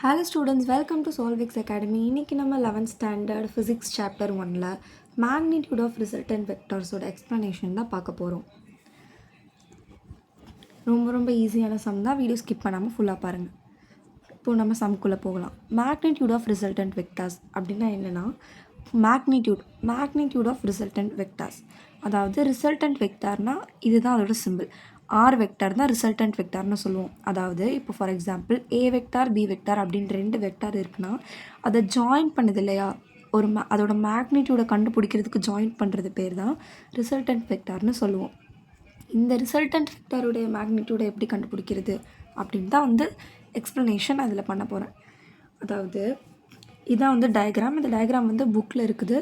Hello students, welcome to Solvix Academy. இன்னைக்கு நம்ம 11th standard physics chapter 1ல magnitude of resultant vectors ஓட explanation தான் பார்க்க போகிறோம். ரொம்ப ஈஸியான சம் தான், வீடியோ ஸ்கிப் பண்ணாமல் ஃபுல்லாக பாருங்கள். இப்போது நம்ம சம்குள்ளே போகலாம். magnitude of resultant vectors அப்படின்னா என்னென்னா, magnitude of resultant vectors, அதாவது ரிசல்டன்ட் வெக்டார்னால் இதுதான் அதோட சிம்பிள். ஆர் வெக்டார் தான் ரிசல்டன்ட் வெக்டார்னு சொல்லுவோம். அதாவது இப்போ for example A vector B vector அப்படின்ற ரெண்டு வெக்டார் இருக்குன்னா அதை ஜாயின் பண்ணுது இல்லையா, ஒரு அதோட மேக்னிடியூடை கண்டுபிடிக்கிறதுக்கு ஜாயின் பண்ணுறது பேர் தான் ரிசல்டன்ட் வெக்டார்னு சொல்லுவோம். இந்த ரிசல்டன்ட் வெக்டாருடைய மேக்னிடியூடை எப்படி கண்டுபிடிக்கிறது அப்படின்னு தான் வந்து எக்ஸ்ப்ளனேஷன் அதில் பண்ண போகிறேன். அதாவது இதான் வந்து டயக்ராம். இந்த டயக்ராம் வந்து புக்கில் இருக்குது.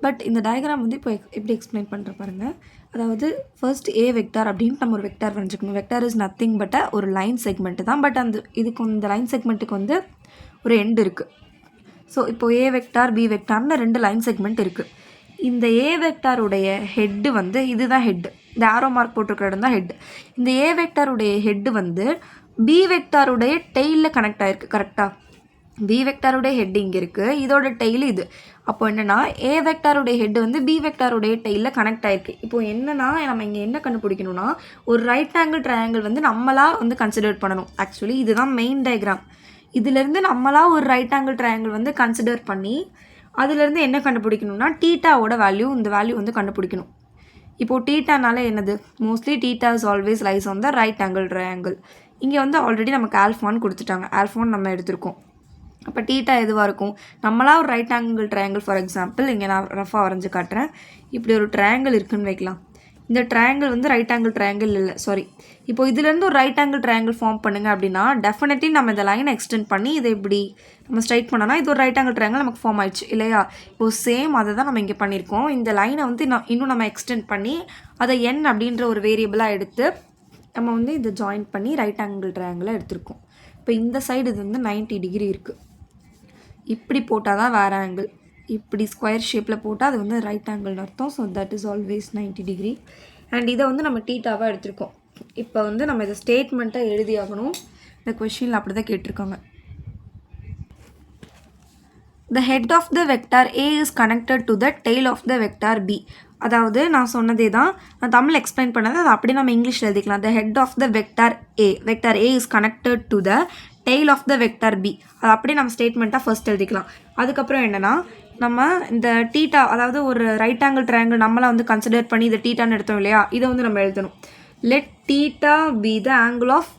பட் இந்த டயக்ராம் வந்து இப்போ எப்படி எக்ஸ்பிளைன் பண்ணுற பாருங்கள். அதாவது ஃபர்ஸ்ட் ஏ வெக்டார் அப்படின்னு நம்ம ஒரு வெக்டார் வரைஞ்சிக்கணும். வெக்டார் இஸ் நத்திங் பட் ஒரு லைன் செக்மெண்ட்டு தான். பட் இதுக்கு இந்த லைன் செக்மெண்ட்டுக்கு வந்து ஒரு எண்டு இருக்குது. ஸோ இப்போது ஏ வெக்டார் பி வெக்டார்னு ரெண்டு லைன் செக்மெண்ட் இருக்குது. இந்த ஏ வெக்டாருடைய ஹெட்டு வந்து இதுதான் ஹெட்டு, இந்த ஆரோ மார்க் போட்டிருக்கிற இடம் தான் ஹெட்டு. இந்த ஏ வெக்டாருடைய ஹெட்டு வந்து பி வெக்டாருடைய டெய்லில் கனெக்ட் ஆகிருக்கு. கரெக்டாக பி வெக்டாருடைய ஹெட் இங்கே இருக்குது, இதோட டெய்ல் இது. அப்போ என்னென்னா ஏ வெக்டாருடைய ஹெட் வந்து பி வெக்டாருடைய டெய்லில் கனெக்ட் ஆகிருக்கு. இப்போது என்னென்னா நம்ம இங்கே என்ன கண்டுபிடிக்கணும்னா, ஒரு ரைட் ஆங்கிள் ட்ரையாங்கிள் வந்து நம்மளாக வந்து கன்சிடர் பண்ணணும். ஆக்சுவலி இதுதான் மெயின் டயக்ராம். இதிலேருந்து நம்மளாக ஒரு ரைட் ஆங்கிள் ட்ரையாங்கிள் வந்து கன்சிடர் பண்ணி அதுலேருந்து என்ன கண்டுபிடிக்கணும்னா டீட்டாவோட வேல்யூ, இந்த வேல்யூ வந்து கண்டுபிடிக்கணும். இப்போது டீட்டானால என்னது, mostly theta is always lies on the right angle triangle. இங்கே வந்து ஆல்ரெடி நமக்கு ஆல்ஃபான்னு கொடுத்துட்டாங்க, ஆல்ஃபான்னு நம்ம எடுத்திருக்கோம். அப்போ டீட்டா எதுவாக இருக்கும், நம்மளாக ஒரு right angle triangle for example இங்கே நான் ரஃபாக வரைஞ்சி காட்டுறேன். இப்படி ஒரு ட்ரையாங்கிள் இருக்குதுன்னு வைக்கலாம். இந்த ட்ரையாங்கிள் வந்து ரைட் ஆங்கிள் ட்ரையாங்கிள் இல்லை, சாரி. இப்போ இதுலேருந்து ஒரு ரைட் ஆங்கிள் ட்ரையாங்கிள் ஃபார்ம் பண்ணுங்க அப்படின்னா டெஃபினெட்லி நம்ம இந்த லைனை எக்ஸ்டெண்ட் பண்ணி இதை இப்படி நம்ம ஸ்ட்ரைட் பண்ணோன்னா இது ஒரு ரைட் ஆங்கிள் ட்ரையாங்கிள் நமக்கு ஃபார்ம் ஆயிடுச்சு இல்லையா. இப்போது சேம் அதை தான் நம்ம இங்கே பண்ணியிருக்கோம். இந்த லைனை வந்து இன்னும் நம்ம எக்ஸ்டெண்ட் பண்ணி அதை n அப்படின்ற ஒரு வேரியபிளாக எடுத்து நம்ம வந்து இதை ஜாயின் பண்ணி ரைட் ஆங்கிள் ட்ரையாங்கிளாக எடுத்திருக்கோம். இப்போ இந்த சைடு இது வந்து 90 டிகிரி இருக்குது. இப்படி போட்டால் தான் வேறு ஆங்கிள், இப்படி ஸ்கொயர் ஷேப்பில் போட்டால் அது வந்து ரைட் ஆங்கிள்னு அர்த்தம். So that is always 90 degree. And இதை வந்து நம்ம டீட்டாவாக எடுத்திருக்கோம். இப்போ வந்து நம்ம இதை ஸ்டேட்மெண்ட்டாக எழுதி ஆகணும். இந்த கொஷினில் அப்படி தான் கேட்டிருக்காங்க. The head of the vector A is connected to the tail of the vector B. அதாவது நான் சொன்னதே தான், நான் தமிழ் எக்ஸ்பிளைன் பண்ணது அது அப்படியே நம்ம இங்கிலீஷில் எழுதிக்கலாம். The head of the vector A is connected to the tail of the vector B. அது அப்படியே நம்ம ஸ்டேட்மெண்ட்டாக ஃபர்ஸ்ட் எழுதிக்கலாம். அதுக்கப்புறம் என்னென்னா நம்ம இந்த டீட்டா, அதாவது ஒரு ரைட் ஆங்கிள் ட்ரையாங்கிள் நம்மளாம் வந்து கன்சிடர் பண்ணி இதை டீட்டான்னு எடுத்தோம் இல்லையா, இதை வந்து நம்ம எழுதணும். Let theta be the angle of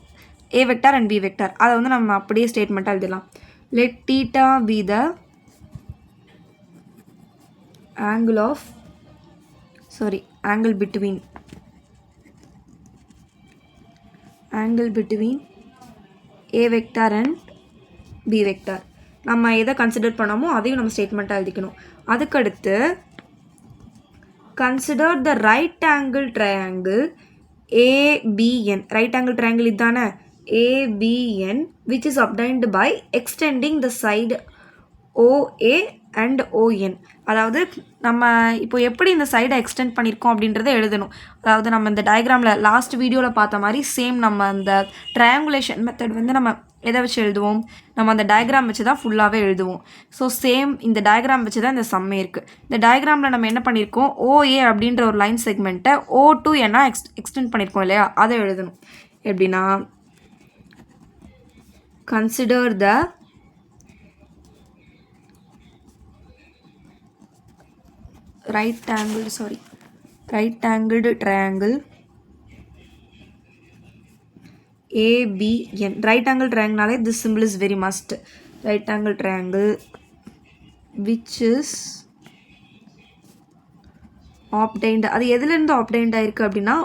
A vector and B vector. அதை வந்து நம்ம அப்படியே ஸ்டேட்மெண்ட்டாக எழுதலாம். Let theta be the angle between A vector and B vector. நம்ம எதை கன்சிடர் பண்ணோமோ அதையும் நம்ம ஸ்டேட்மெண்ட்டாக எழுதிக்கணும். அதுக்கடுத்து consider the right angle triangle ABN. Right angle triangle இதுதானே ABN which is obtained by extending the side OA and ON. அதாவது நம்ம இப்போ எப்படி இந்த சைடை எக்ஸ்டெண்ட் பண்ணியிருக்கோம் அப்படின்றத எழுதணும். அதாவது நம்ம இந்த டயக்ராமில் லாஸ்ட் வீடியோவில் பார்த்த மாதிரி சேம் நம்ம அந்த ட்ரையாங்குலேஷன் மெத்தட் வந்து நம்ம எதை வச்சு எழுதுவோம், நம்ம அந்த டயக்ராம் வச்சு தான் ஃபுல்லாகவே எழுதுவோம். ஸோ சேம் இந்த டயக்ராம் வச்சு தான் இந்த சம்மே இருக்குது. இந்த டயக்ராமில் நம்ம என்ன பண்ணியிருக்கோம், OA அப்படின்ற ஒரு லைன் செக்மெண்ட்டை O2 என்ன எக்ஸ்டெண்ட் பண்ணியிருக்கோம் இல்லையா, அதை எழுதணும். எப்படின்னா consider the right angled triangle ABN. right angle triangle this symbol is very must. right angle triangle which is obtained, அது எதுலேருந்து obtained ஆயிருக்கு அப்படின்னா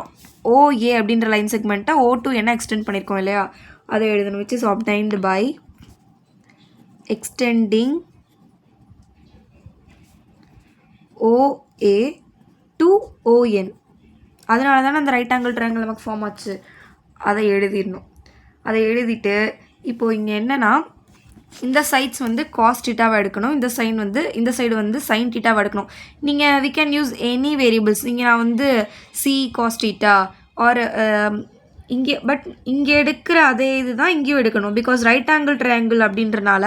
OA அப்படின்ற லைன் செக்மெண்ட்டை O2 என்ன எக்ஸ்டெண்ட் பண்ணியிருக்கோம் இல்லையா, அதை எழுதணும். which is obtained by extending OA to ON. அதனால தானே அந்த ரைட் ஆங்கிள் ட்ரையாங்கிள் நமக்கு ஃபார்ம் ஆச்சு. அதை எழுதிடணும். அதை எழுதிட்டு இப்போது இங்கே என்னென்னா இந்த சைட்ஸ் வந்து காஸ் டீட்டாவாக எடுக்கணும், இந்த சைடு வந்து சைன் டீட்டாவாக எடுக்கணும். நீங்கள் we can use any variables. நீங்கள் நான் வந்து சி காஸ் டீட்டா ஆர் இங்கே எடுக்கிற அதே இதுதான் இங்கேயும் எடுக்கணும். பிகாஸ் ரைட் ஆங்கிள் ட்ரையாங்கிள் அப்படின்றனால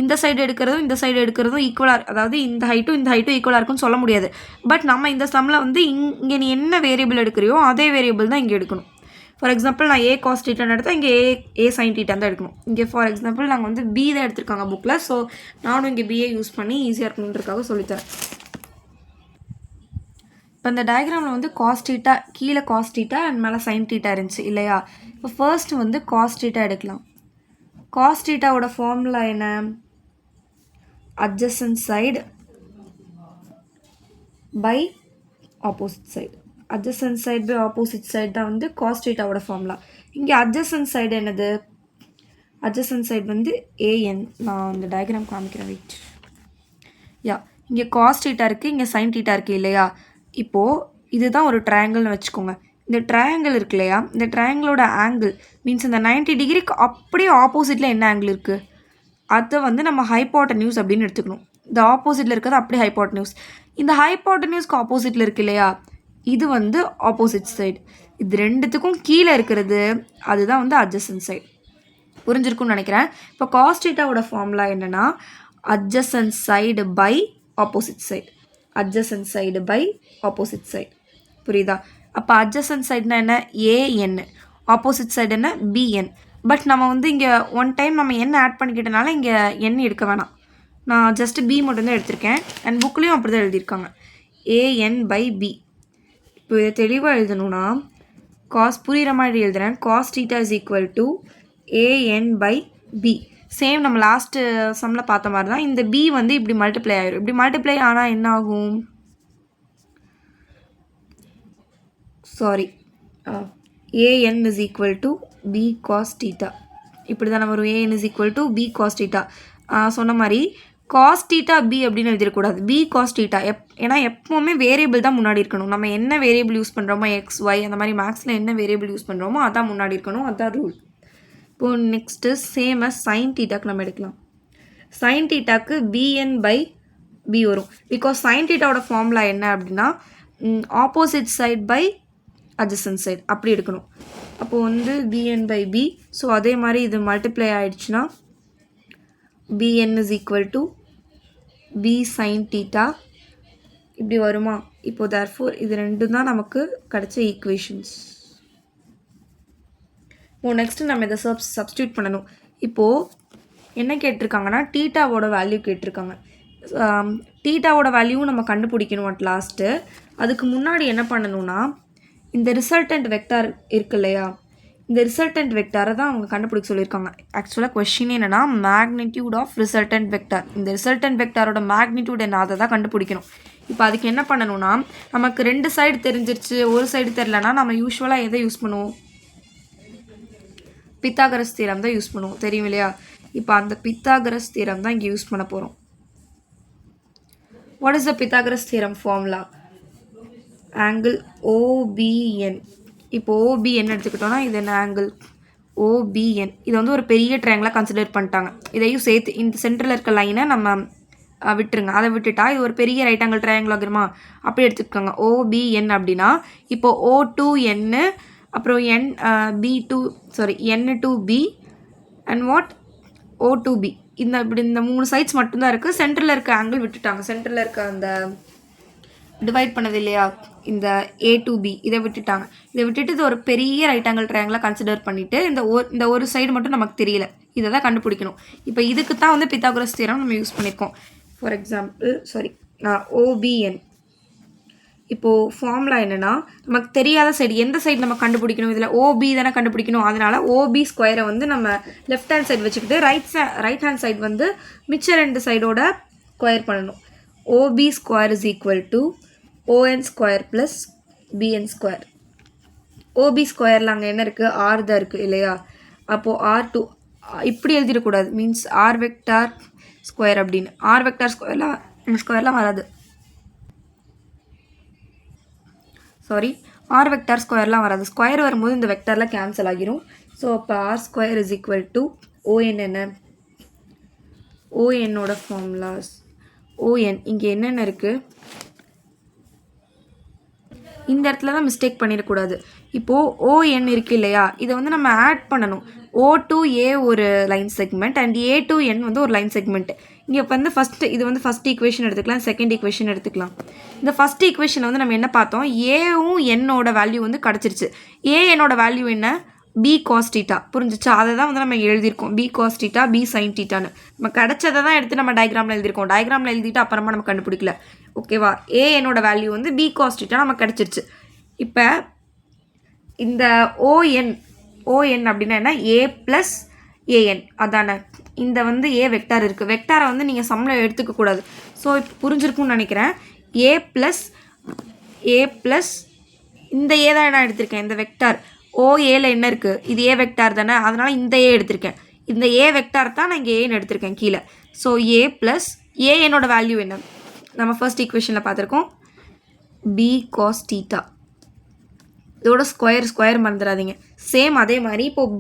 இந்த சைடு எடுக்கிறதும் இந்த சைடு எடுக்கிறதும் ஈக்குவலாக, அதாவது இந்த ஹைட்டும் ஈக்குவலாக இருக்குன்னு சொல்ல முடியாது. பட் நம்ம இந்த சம்மில் வந்து இங்கே நீ என்ன வேரியபிள் எடுக்கிறியோ அதே வேரியபிள் தான் இங்கே எடுக்கணும். ஃபார் எக்ஸாம்பிள் நான் ஏ காஸ் தீட்டான்னு எடுத்தால் இங்கே ஏ சைன் தீட்டான் தான் எடுக்கணும். இங்கே ஃபார் எக்ஸாம்பிள் நாங்கள் வந்து பி தான் எடுத்திருக்காங்க புக்கில். ஸோ நானும் இங்கே பிஏ யூஸ் பண்ணி ஈஸியாக இருக்கணுன்றதுக்காக சொல்லித்தரேன். இப்போ இந்த டயக்ராமில் வந்து காஸ் தீட்டா கீழே காஸ் தீட்டா அண்ட் மேலே சைன் தீட்டா இருந்துச்சு இல்லையா? இப்போ ஃபர்ஸ்ட் வந்து காஸ் தீட்டா எடுக்கலாம். காஸ் தீட்டாவோட ஃபார்முலா என்ன? Adjacent side by opposite side. Adjacent side by opposite side தான் வந்து காஸ் தீட்டாவோட ஃபார்முலா. இங்கே அட்ஜசன்ட் சைடு என்னது? அட்ஜசன்ட் சைடு வந்து ஏஎன். நான் இந்த டயக்ராம் காமிக்கிறேன், வெயிட். யா, இங்கே காஸ் தீட்டா இருக்குது, இங்கே சைன் தீட்டா இருக்குது இல்லையா? இப்போது இதுதான் ஒரு ட்ரையாங்கிள்னு வச்சுக்கோங்க. இந்த ட்ரையாங்கிள் இருக்கு இல்லையா? இந்த ட்ரையாங்கிளோட ஆங்கிள் மீன்ஸ் இந்த 90 டிகிரிக்கு அப்படியே ஆப்போசிட்டில் என்ன ஆங்கிள் இருக்குது அதை வந்து நம்ம ஹைப்போட்டன்யூஸ் அப்படின்னு எடுத்துக்கணும். இந்த ஆப்போசிட்டில் இருக்கிறது அப்படியே ஹைப்போட்டன்யூஸ். இந்த ஹைப்போட்டன்யூஸ்க்கு ஆப்போசிட்டில் இருக்குது இல்லையா? இது வந்து ஆப்போசிட் சைடு. இது ரெண்டுத்துக்கும் கீழே இருக்கிறது அதுதான் வந்து அட்ஜசன்ட் சைடு. புரிஞ்சிருக்கும்னு நினைக்கிறேன். இப்போ காஸ் தீட்டாவோட ஃபார்முலா என்னென்னா adjacent side by opposite side. Adjacent side by opposite side. புரியுதா? அப்போ அட்ஜசன்ட் சைடுனா என்ன? ஏஎன். ஆப்போசிட் சைடு என்ன? பிஎன். பட் நம்ம வந்து இங்கே ஒன் டைம் நம்ம என்ன ஆட் பண்ணிக்கிட்டனால இங்கே என் எடுக்க வேணாம். நான் ஜஸ்ட்டு பி மட்டும்தான் எடுத்திருக்கேன். அண்ட் புக்லேயும் அப்படி தான் எழுதியிருக்காங்க, ஏஎன் பை பி. இப்போ இதை தெளிவாக எழுதணும்னா புரிகிற மாதிரி எழுதுகிறேன். Cos theta is equal to AN by B. Same நம்ம லாஸ்ட்டு சம்மில் பார்த்த மாதிரி தான். இந்த பி வந்து இப்படி மல்டிப்ளை ஆகிடும். இப்படி மல்டிப்ளை ஆனால் என்ன ஆகும்? Sorry, AN is equal to B cos theta. இப்படி தானே வரும். AN is equal to B cos theta. சொன்ன மாதிரி காஸ் தீட்டா பி அப்படின்னு எழுதிடக்கூடாது, பி காஸ் தீட்டா. ஏன்னா எப்போவுமே வேரியபிள் தான் முன்னாடி இருக்கணும். நம்ம என்ன வேரியபிள் யூஸ் பண்ணுறோமோ, எக்ஸ் ஒய் அந்த மாதிரி மேக்ஸில் என்ன வேரியபிள் யூஸ் பண்ணுறோமோ அதான் முன்னாடி இருக்கணும். அதுதான் ரூல். இப்போது நெக்ஸ்ட்டு சேம் அஸ் சைன் தீட்டாக்கு நம்ம எடுக்கலாம். சைன் தீட்டாக்கு பிஎன் பை பி வரும். பிகாஸ் சைன் தீட்டாவோட ஃபார்முலா என்ன அப்படின்னா opposite side by adjacent side அப்படி எடுக்கணும். அப்போது வந்து பிஎன் பை பி. ஸோ அதே மாதிரி இது மல்டிப்ளை ஆகிடுச்சுன்னா PN is equal to P sine theta இப்படி வருமா? இப்போது தேர்ஃபோர் இது ரெண்டும் தான் நமக்கு கிடைச்ச ஈக்குவேஷன்ஸ். நெக்ஸ்ட்டு நம்ம இதை சப்ஸ்டியூட் பண்ணணும். இப்போது என்ன கேட்டிருக்காங்கன்னா டீட்டாவோட வேல்யூ கேட்டிருக்காங்க. டீட்டாவோட வேல்யூவும் நம்ம கண்டுபிடிக்கணும் அட் லாஸ்ட்டு. அதுக்கு முன்னாடி என்ன பண்ணணும்னா இந்த ரிசல்டன்ட் வெக்டார் இருக்கு இல்லையா? இந்த ரிசல்டன்ட் வெக்டாரை தான் அவங்க கண்டுபிடிக்க சொல்லியிருக்காங்க. ஆக்சுவலாக கொஸ்டின் என்னென்னா மேக்னிடியூட் ஆஃப் ரிசல்டன்ட் வெக்டார். இந்த ரிசல்டன்ட் வெக்டாரோட மேக்னிடியூட் என்ன அதை தான் கண்டுபிடிக்கணும். இப்போ அதுக்கு என்ன பண்ணணும்னா நமக்கு ரெண்டு சைடு தெரிஞ்சிருச்சு, ஒரு சைடு தெரிலனா நம்ம யூஸ்வலாக எதை யூஸ் பண்ணுவோம்? பித்தாகரஸ் தியரம் தான் யூஸ் பண்ணுவோம், தெரியும் இல்லையா? இப்போ அந்த பித்தாகரஸ் தியரம் தான் இங்கே யூஸ் பண்ண போகிறோம். What is the Pythagoras theorem formula? Angle OPN. இப்போ ஓபிஎன் எடுத்துக்கிட்டோன்னா இது என்ன ஆங்கிள்? ஓபிஎன். இது வந்து ஒரு பெரிய ட்ரையாங்கிளாக கன்சிடர் பண்ணிட்டாங்க. இதையும் சேர்த்து இந்த சென்டரில் இருக்க லைனை நம்ம விட்டுருங்க. அதை விட்டுட்டா இது ஒரு பெரிய ரைட் ஆங்கிள் ட்ரையாங்கிள் ஆகிருமா? அப்படி எடுத்துக்கோங்க. ஓபிஎன் அப்படின்னா இப்போது O2N அப்புறம் N2B அண்ட் வாட் O2B. இப்படி இந்த 3 சைட்ஸ் மட்டும்தான் இருக்குது. சென்டரில் இருக்க ஆங்கிள் விட்டுட்டாங்க. சென்டரில் இருக்க அந்த டிவைட் பண்ணது இல்லையா இந்த A2B இதை விட்டுட்டாங்க. இதை விட்டுட்டு இது ஒரு பெரிய ரைட் ஆங்கிள் ட்ரையாங்கிளாக கன்சிடர் பண்ணிவிட்டு இந்த ஒரு சைடு மட்டும் நமக்கு தெரியல, இதை தான் கண்டுபிடிக்கணும். இப்போ இதுக்கு தான் வந்து பித்தாகரஸ் தியரம் நம்ம யூஸ் பண்ணியிருக்கோம். For example OBN. இப்போது ஃபார்முலா என்னென்னா நமக்கு தெரியாத சைடு எந்த சைடு நம்ம கண்டுபிடிக்கணும்? இதில் OB தானே கண்டுபிடிக்கணும். அதனால் OB ஸ்கொயரை வந்து நம்ம லெஃப்ட் ஹேண்ட் சைடு வச்சுக்கிட்டு ரைட் ஹேண்ட் சைடு வந்து மிச்ச ரெண்டு சைடோட ஸ்கொயர் பண்ணணும். OB square is equal to ON square plus BN square. OB ஸ்கொயரில் அங்கே என்ன இருக்குது? R தான் இருக்குது இல்லையா? அப்போது R2 இப்படி எழுதிடக்கூடாது, மீன்ஸ் R வெக்டார் ஸ்கொயர் அப்படின்னு. R வெக்டார் ஸ்கொயர்லாம் வராது, சாரி, R வெக்டார் ஸ்கொயர்லாம் வராது. ஸ்கொயர் வரும்போது இந்த வெக்டாரில் கேன்சல் ஆகிரும். ஸோ அப்போ R square is equal to ON. என்ன ONோட ஃபார்முலாஸ்? ON இங்கே என்னென்ன இருக்குது? இந்த இடத்துல தான் மிஸ்டேக் பண்ணிடக்கூடாது. இப்போது ON இருக்குது இல்லையா, இதை வந்து நம்ம ஆட் பண்ணணும். O to A ஒரு line segment and A to N வந்து ஒரு லைன் செக்மெண்ட். இங்கே வந்து இது வந்து ஃபஸ்ட் ஈக்குவேஷன் எடுத்துக்கலாம், செகண்ட் ஈக்குவேஷன் எடுத்துக்கலாம். இந்த ஃபஸ்ட் ஈக்குவேஷன் வந்து நம்ம என்ன பார்த்தோம், ஏவும் என்னோட வேல்யூ வந்து கிடச்சிருச்சு. என்னோட வேல்யூ என்ன, B cos θ. புரிஞ்சிச்சா? அதை தான் வந்து நம்ம எழுதியிருக்கோம், B cos θ, B sin θன்னு. நம்ம கிடச்சதை தான் எடுத்து நம்ம டயக்ராமில் எழுதியிருக்கோம். டயக்ராமில் எழுதிட்டு அப்புறமா நம்ம கண்டுபிடிக்கல. ஓகேவா? என்னோட வேல்யூ வந்து B cos θ நமக்கு கிடச்சிருச்சு. இப்போ இந்த ON அப்படின்னா என்ன, A ப்ளஸ் AN அதானே. இந்த வந்து A வெக்டார் இருக்குது. வெக்டாரை வந்து நீங்கள் சம்மில் எடுத்துக்கக்கூடாது. ஸோ இப்போ புரிஞ்சிருக்கும்னு நினைக்கிறேன். A ப்ளஸ் இந்த A தான் நான் எடுத்திருக்கேன். இந்த வெக்டார் OAல என்ன இருக்குது, இது A வெக்டார் தானே, அதனால் இந்த A எடுத்திருக்கேன். இந்த A வெக்டார் தான் நான் இங்கே ஏன்னு எடுத்திருக்கேன் கீழே. ஸோ A ப்ளஸ் என்னோட வேல்யூ என்ன, நம்ம ஃபர்ஸ்ட் ஈக்குவேஷனில் பார்த்துருக்கோம், B cos θ. இதோட ஸ்கொயர் மறந்துடாதீங்க. சேம் அதே மாதிரி இப்போது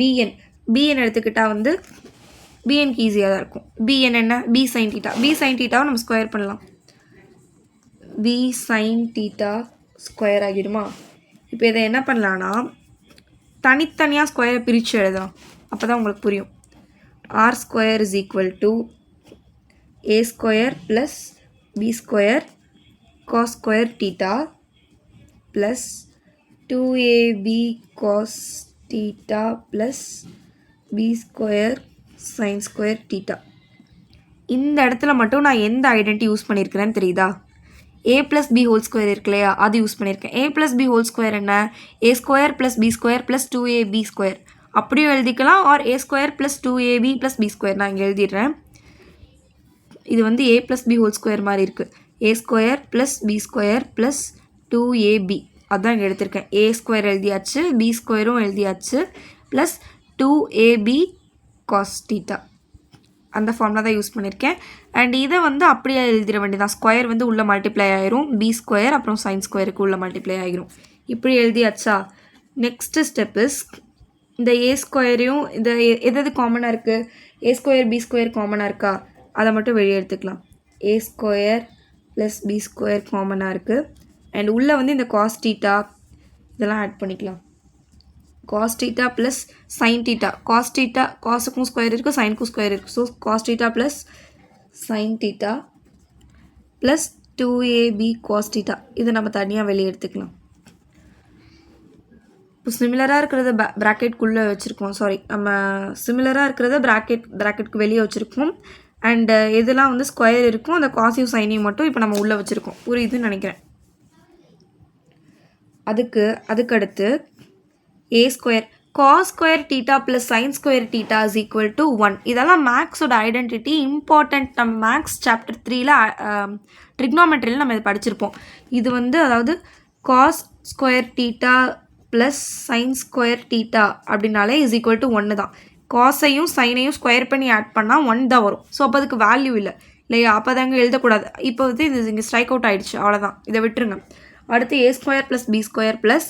பிஎன் எடுத்துக்கிட்டால் வந்து பிஎன்க்கு ஈஸியாக தான் இருக்கும். பிஎன் என்ன, B sin θ. B sin θவை நம்ம ஸ்கொயர் பண்ணலாம். B sin θ ஸ்கொயர் ஆகிடுமா? இப்போ இதை என்ன பண்ணலான்னா தனித்தனியாக ஸ்கொயரை பிரித்து எழுதலாம். அப்போ தான் உங்களுக்கு புரியும். R square is equal to A square plus B square cos square θ plus 2AB cos θ plus B square sin square θ. இந்த இடத்துல மட்டும் நான் எந்த ஐடென்டி யூஸ் பண்ணியிருக்கிறேன்னு தெரியுதா? A plus B whole square இருக்கு இல்லையா, அது யூஸ் பண்ணியிருக்கேன். A plus B whole square என்ன, A square plus B square plus 2AB square. அப்படியும் எழுதிக்கலாம். Or A square plus 2AB plus B square. நான் இங்கே எழுதிடுறேன். இது வந்து A plus B whole square மாதிரி இருக்குது. A square plus B square plus 2AB அதுதான் இங்கே எடுத்திருக்கேன். A ஸ்கொயர் எழுதியாச்சு, B ஸ்கொயரும் எழுதியாச்சு, ப்ளஸ் 2AB cos θ. அந்த ஃபார்முலா தான் யூஸ் பண்ணியிருக்கேன். அண்ட் இதை வந்து அப்படியே எழுதிட வேண்டியதான். ஸ்கொயர் வந்து உள்ளே மல்டிப்ளை ஆயிரும், B ஸ்கொயர் அப்புறம் சைன் ஸ்கொயருக்கு உள்ளே மல்டிப்ளை ஆகிரும். இப்படி எழுதியாச்சா? நெக்ஸ்ட்டு ஸ்டெப் இஸ் இந்த A ஸ்கொயரையும் இந்த எது காமனாக இருக்குது, A ஸ்கொயர் B ஸ்கொயர் காமனாக இருக்கா, அதை மட்டும் வெளியே எடுத்துக்கலாம். A square plus B square காமனாக இருக்குது. அண்ட் உள்ளே வந்து இந்த cos θ இதெல்லாம் ஆட் பண்ணிக்கலாம். cos θ plus sin θ. cos θ காஸுக்கும் ஸ்கொயர் இருக்குது, சைனுக்கும் ஸ்கொயர் இருக்குது. So cos θ plus sin θ plus 2AB cos θ. இதை நம்ம தனியாக வெளியே எடுத்துக்கலாம். இப்போ சிமிலராக இருக்கிறத ப்ராக்கெட்குள்ளே வச்சுருக்கோம். நம்ம சிமிலராக இருக்கிறத ப்ராக்கெட்டுக்கு வெளியே வச்சுருக்கோம். அண்டு இதெல்லாம் வந்து ஸ்கொயர் இருக்கும், அந்த காஸையும் சைனையும் மட்டும் இப்போ நம்ம உள்ளே வச்சுருக்கோம். புரியுதுன்னு நினைக்கிறேன். அதுக்கடுத்து A square cos square θ plus sine square θ is equal to 1. இதெல்லாம் மேக்ஸோட ஐடென்டிட்டி இம்பார்ட்டண்ட். நம்ம மேக்ஸ் சாப்டர் 3ல ட்ரிக்னாமெட்ரியில் நம்ம இதை படிச்சிருப்போம். இது வந்து அதாவது cos square θ plus sine square θ அப்படின்னாலே இஸ் ஈக்குவல் டு 1 தான். காஸையும் சைனையும் ஸ்கொயர் பண்ணி ஆட் பண்ணால் 1 தான் வரும். ஸோ அப்போ அதுக்கு வேல்யூ இல்லை இல்லையா, அப்போ தாங்க எழுதக்கூடாது. இப்போ வந்து இது இங்கே ஸ்ட்ரைக் அவுட் ஆகிடுச்சு, அவ்வளோதான். இதை விட்டுருங்க. அடுத்து A square plus B square plus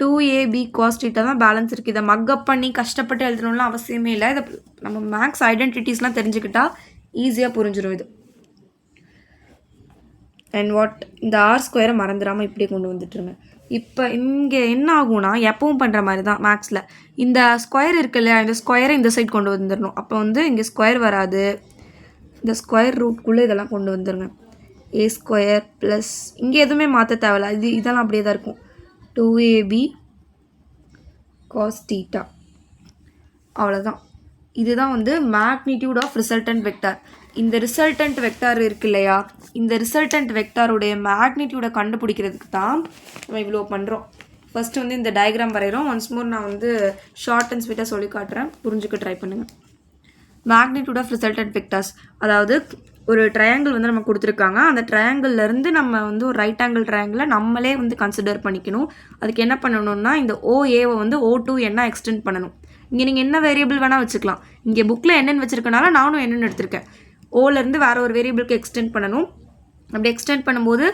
2AB cos θ தான் பேலன்ஸ் இருக்குது. இதை மக்கப் பண்ணி கஷ்டப்பட்டு எழுதணும்லாம் அவசியமே இல்லை. இதை நம்ம மேக்ஸ் ஐடென்டிட்டிஸ்லாம் தெரிஞ்சுக்கிட்டால் ஈஸியாக புரிஞ்சிடும் இது. அண்ட் இந்த R ஸ்கொயரை மறந்துடாமல் இப்படி கொண்டு வந்துட்டுருங்க. இப்போ இங்கே என்ன ஆகும்னா எப்பவும் பண்ணுற மாதிரி தான் மேக்ஸில் இந்த ஸ்கொயர் இருக்கு இல்லையா, இந்த ஸ்கொயரை இந்த சைட் கொண்டு வந்துடணும். அப்போ வந்து இங்கே ஸ்கொயர் வராது, இந்த ஸ்கொயர் ரூட்குள்ளே இதெல்லாம் கொண்டு வந்துடுங்க. A ஸ்கொயர் ப்ளஸ் இங்கே எதுவுமே மாற்ற தேவையில்ல, இதெல்லாம் அப்படியே தான் இருக்கும். 2AB cos θ. அவ்வளோதான். இதுதான் வந்து மேக்னிடியூட் ஆஃப் ரிசல்டன்ட் வெக்டார். இந்த ரிசல்டன்ட் வெக்டார் இருக்கு இல்லையா, இந்த ரிசல்டன்ட் வெக்டாருடைய மேக்னிடியூடை கண்டுபிடிக்கிறதுக்கு தான் நம்ம இவ்வளோ பண்ணுறோம். ஃபஸ்ட்டு வந்து இந்த டயக்ராம் வரைகிறோம். ஒன்ஸ் மோர் நான் வந்து ஷார்ட் அண்ட் ஸ்வீட்டாக சொல்லி காட்டுறேன், புரிஞ்சுக்க ட்ரை பண்ணுங்கள். மேக்னிடியூட் ஆஃப் ரிசல்டன்ட் வெக்டார்ஸ், அதாவது ஒரு ட்ரையாங்கிள் வந்து நம்ம கொடுத்துருக்காங்க. அந்த ட்ரையாங்கிள்லேருந்து நம்ம வந்து ஒரு ரைட் ஆங்கிள் ட்ரையாங்கிளை நம்மளே வந்து கன்சிடர் பண்ணிக்கணும். அதுக்கு என்ன பண்ணணும்னா இந்த OAவை வந்து O2 என்ன எக்ஸ்டெண்ட் பண்ணணும். இங்கே நீங்கள் என்ன வேரியபிள் வேணால் வச்சுக்கலாம். இங்கே புக்கில் என்னென்னு வச்சுருக்கனால நானும் என்னென்னு எடுத்திருக்கேன். ஓலேருந்து வேறு ஒரு வேரியபிளுக்கு எக்ஸ்டெண்ட் பண்ணணும். அப்படி எக்ஸ்டெண்ட் பண்ணும்போது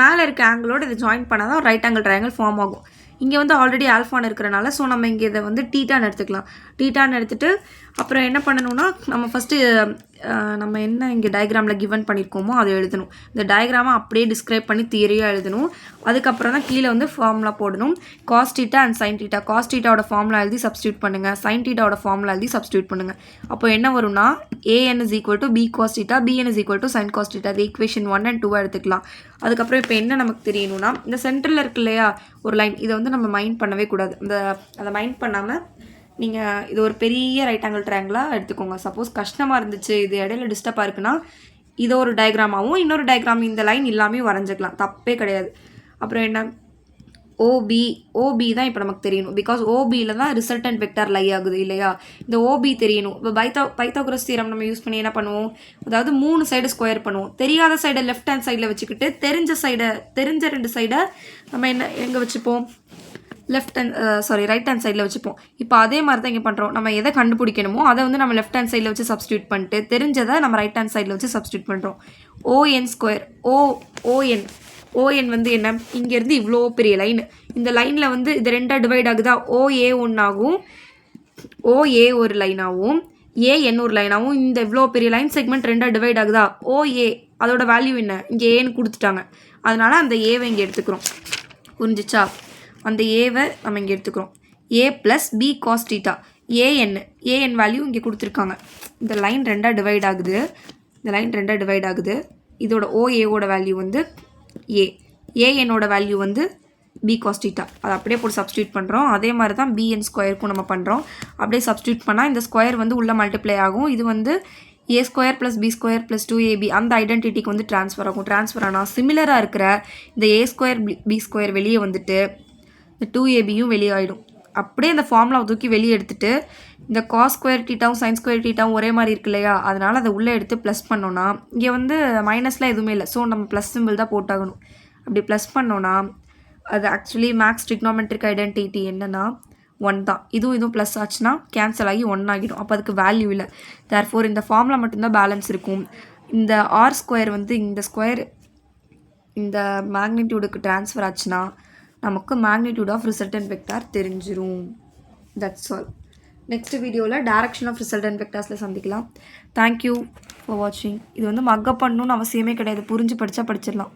மேலே இருக்க ஆங்கிளோடு இதை ஜாயின் பண்ணால் தான் ரைட் ஆங்கிள் ட்ரையாங்கிள் ஃபார்ம் ஆகும். இங்கே வந்து ஆல்ரெடி ஆல்ஃபான்னு இருக்கிறனால ஸோ நம்ம இங்கே இதை வந்து டீட்டான்னு எடுத்துக்கலாம். டீட்டான்னு எடுத்துகிட்டு அப்புறம் என்ன பண்ணணும்னா நம்ம ஃபஸ்ட்டு நம்ம என்ன இங்கே டயக்ராமில் கிவன் பண்ணியிருக்கோமோ அதை எழுதணும். இந்த டயக்ராமை அப்படியே டிஸ்கிரைப் பண்ணி தியரியாக எழுதணும். அதுக்கப்புறம் தான் கீழே வந்து ஃபார்முலா போடணும். Cos theta and sine theta. Cos தீட்டாவோட ஃபார்முலா எழுதி சப்ஸ்டியூட் பண்ணுங்கள், சைன் தீட்டாவோட ஃபார்முலா எழுதி சப்ஸ்டியூட் பண்ணுங்கள். அப்போ என்ன வரும்னா an is equal to b cos theta, bn is equal to sin cos theta. அது ஈக்குவேஷன் 1 and 2 எடுத்துக்கலாம். அதுக்கப்புறம் இப்போ என்ன நமக்கு தெரியணும்னா இந்த சென்டரில் இருக்கு இல்லையா ஒரு லைன், இதை வந்து நம்ம மைண்ட் பண்ணவே கூடாது. அதை மைண்ட் பண்ணாமல் நீங்கள் இது ஒரு பெரிய ரைட் ஆங்கிள் ட்ரையாங்கிளாக எடுத்துக்கோங்க. சப்போஸ் கஷ்டமாக இருந்துச்சு, இது இடையில டிஸ்டர்பாக இருக்குன்னா இதை ஒரு டயக்ராமாகவும் இன்னொரு டயக்ராம் இந்த லைன் இல்லாமையும் வரைஞ்சிக்கலாம், தப்பே கிடையாது. அப்புறம் என்ன ஓபி தான் இப்போ நமக்கு தெரியணும். பிகாஸ் ஓபியில் தான் ரிசல்டன்ட் வெக்டார் லை ஆகுது இல்லையா. இந்த ஓபி தெரியணும். இப்போ பைத்தாகோரஸ் தியரம் நம்ம யூஸ் பண்ணி என்ன பண்ணுவோம், அதாவது 3 சைடு ஸ்கொயர் பண்ணுவோம். தெரியாத சைடை லெஃப்ட் ஹேண்ட் சைடில் வச்சுக்கிட்டு தெரிஞ்ச 2 சைடை நம்ம எங்கே வச்சுப்போம், ரைட் ஹேண்ட் சைடில் வச்சுப்போம். இப்போ அதே மாதிரி தான் இங்கே பண்ணுறோம். நம்ம எதை கண்டுபிடிக்கணுமோ அதை வந்து நம்ம லெஃப்ட் ஹேண்ட் சைடில் வச்சு சப்ஸ்டியூட் பண்ணிட்டு தெரிஞ்சதை நம்ம ரைட் ஹேண்ட் சைடில் வச்சு சப்ஸ்டியூட் பண்ணுறோம். ஓஎன் ஸ்கொயர் ஓஎன் வந்து என்ன, இங்கேருந்து இவ்வளோ பெரிய லைன், இந்த லைனில் வந்து இது 2 டிவைட் ஆகுதா, ஓஏ ஒன்றாகும், ஓஏ ஒரு லைனாகவும் ஏஎன் ஒரு லைனாகவும். இந்த இவ்வளோ பெரிய லைன் செக்மெண்ட் 2 டிவைட் ஆகுதா, ஓஏ அதோட வேல்யூ என்ன, இங்கே ஏன்னு கொடுத்துட்டாங்க, அதனால் அந்த ஏவை இங்கே எடுத்துக்கிறோம். புரிஞ்சிச்சா, அந்த ஏவை நம்ம இங்கே எடுத்துக்கிறோம். A plus B cos theta, AN value இங்கே கொடுத்துருக்காங்க. இந்த லைன் 2 டிவைட் ஆகுது, இதோட ஓஏவோட வேல்யூ வந்து ஏஎன்னோட வேல்யூ வந்து பி காஸ் தீட்டா. அதை அப்படியே போட்டு சப்ஸ்டியூட் பண்ணுறோம். அதே மாதிரி தான் பிஎன் ஸ்கொயருக்கும் நம்ம பண்ணுறோம். அப்படியே சப்ஸ்டியூட் பண்ணால் இந்த ஸ்கொயர் வந்து உள்ளே மல்டிப்ளை ஆகும். இது வந்து A square plus B square plus 2ab அந்த ஐடென்டிட்டிக்கு வந்து ட்ரான்ஸ்ஃபர் ஆகும். ட்ரான்ஸ்ஃபர் ஆனால் சிமிலராக இருக்கிற இந்த ஏ ஸ்கொயர் பி ஸ்கொயர் வெளியே வந்துட்டு இந்த 2abயும் வெளியே ஆகிடும். அப்படியே இந்த ஃபார்முலா தூக்கி வெளியே எடுத்துகிட்டு இந்த காஸ் ஸ்கொயர் தீட்டாவும் சைன் ஸ்கொயர் தீட்டாவும் ஒரே மாதிரி இருக்கு இல்லையா, அதனால் அதை உள்ளே எடுத்து ப்ளஸ் பண்ணோன்னா இங்கே வந்து மைனஸ்லாம் எதுவுமே இல்லை. ஸோ நம்ம ப்ளஸ் சிம்பிள் தான் போட்டாகணும். அப்படி ப்ளஸ் பண்ணோன்னா அது ஆக்சுவலி மேக்ஸ் ட்ரிக்னாமெட்ரிக் ஐடென்டிட்டி என்னென்னா 1 தான். இதுவும் ப்ளஸ் ஆச்சுன்னா கேன்சல் ஆகி 1 ஆகிடும். அப்போ அதுக்கு வேல்யூ இல்லை. தேர்ஃபோர் இந்த ஃபார்முலா மட்டும்தான் பேலன்ஸ் இருக்கும். இந்த ஆர் ஸ்கொயர் வந்து இந்த ஸ்கொயர் இந்த மேக்னிடியூடுக்கு ட்ரான்ஸ்ஃபர் ஆச்சுன்னா நமக்கு மேக்னிடியூட் ஆஃப் ரிசல்டன்ட் வெக்டார் தெரிஞ்சிரும். That's all. நெக்ஸ்ட் வீடியோவில் டைரக்ஷன் ஆஃப் ரிசல்டன்ட் வெக்டார்ஸில் சந்திக்கலாம். தேங்க்யூ ஃபார் வாட்சிங். இது வந்து மக்கப் பண்ணணும்னு அவசியமே கிடையாது, புரிஞ்சு படித்தா படிச்சிடலாம்.